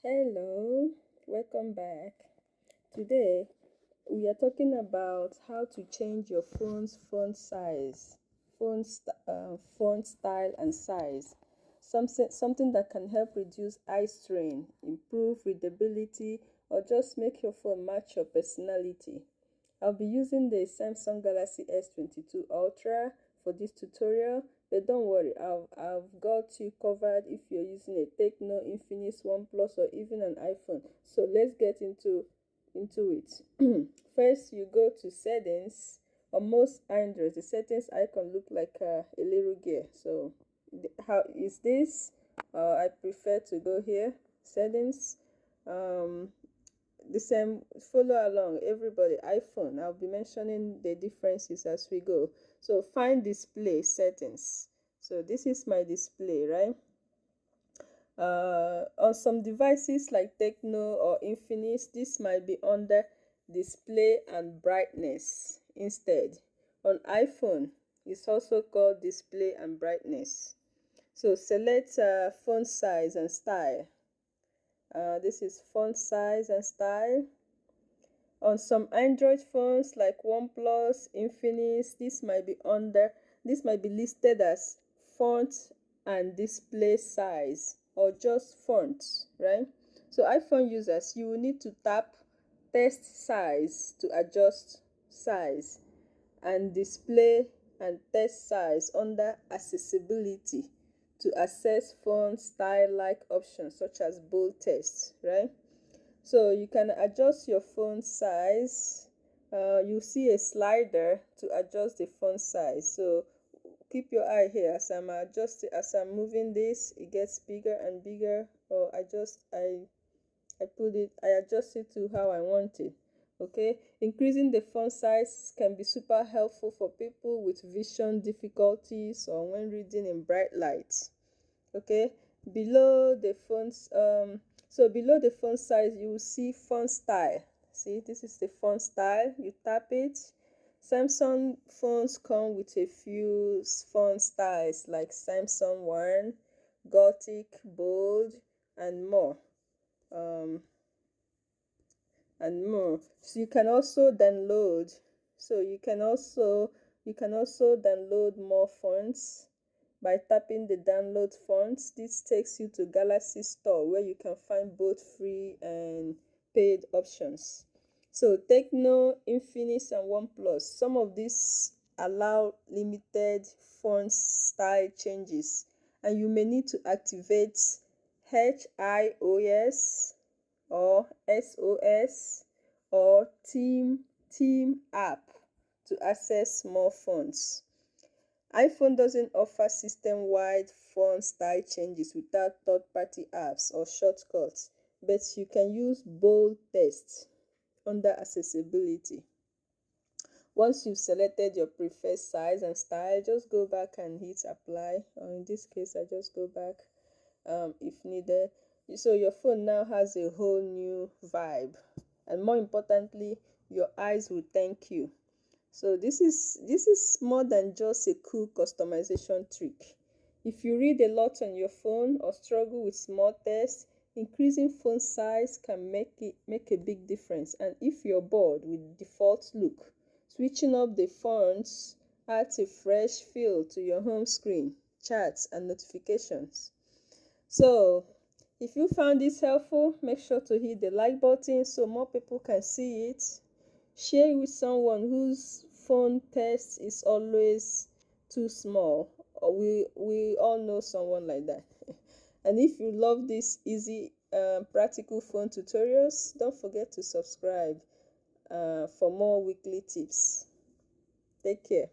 Hello, welcome back. Today we are talking about how to change your phone's font size, font style and size. Something that can help reduce eye strain, improve readability, or just make your phone match your personality. I'll be using the Samsung Galaxy S22 Ultra for this tutorial, but don't worry, I've got you covered if you're using a Tecno, Infinix, OnePlus, or even an iPhone. So let's get into it. First, you go to settings. On most Androids, the settings icon look like a little gear. So how is this? I prefer to go here, settings. The same, follow along, everybody. iPhone, I'll be mentioning the differences as we go. So find display settings. So this is my display, right? On some devices like Tecno or Infinix, this might be under display and brightness instead. On iPhone, it's also called display and brightness. So select font size and style. This is font size and style. On some Android phones like OnePlus, Infinix, this might be listed as font and display size or just font, right? So iPhone users, you will need to tap text size to adjust size and display and text size under accessibility to access font style like options such as bold text, right? So you can adjust your font size. You see a slider to adjust the font size. So keep your eye here as I'm moving this, it gets bigger and bigger, or I adjust it to how I want it. Okay, increasing the font size can be super helpful for people with vision difficulties or when reading in bright lights. Okay, below the fonts, so below the font size you will see font style. See, this is the font style. You tap it. Samsung phones come with a few font styles like Samsung 1, Gothic, Bold, and more. So you can also download. So you can also download more fonts by tapping the download fonts. This takes you to Galaxy Store where you can find both free and paid options. So Tecno, Infinix, and OnePlus, some of these allow limited font style changes, and you may need to activate HIOS or SOS or Team app to access more fonts. iPhone doesn't offer system-wide font style changes without third-party apps or shortcuts, but you can use bold text under accessibility. Once you've selected your preferred size and style, just go back and hit apply, or in this case I just go back if needed. So your phone now has a whole new vibe, and more importantly, your eyes will thank you. So this is more than just a cool customization trick. If you read a lot on your phone or struggle with small text, increasing font size can make a big difference. And if you're bored with default look, switching up the fonts adds a fresh feel to your home screen, chats, and notifications. So if you found this helpful, make sure to hit the like button so more people can see it. Share it with someone whose phone text is always too small. Or we all know someone like that. And if you love these easy practical phone tutorials, don't forget to subscribe for more weekly tips. Take care.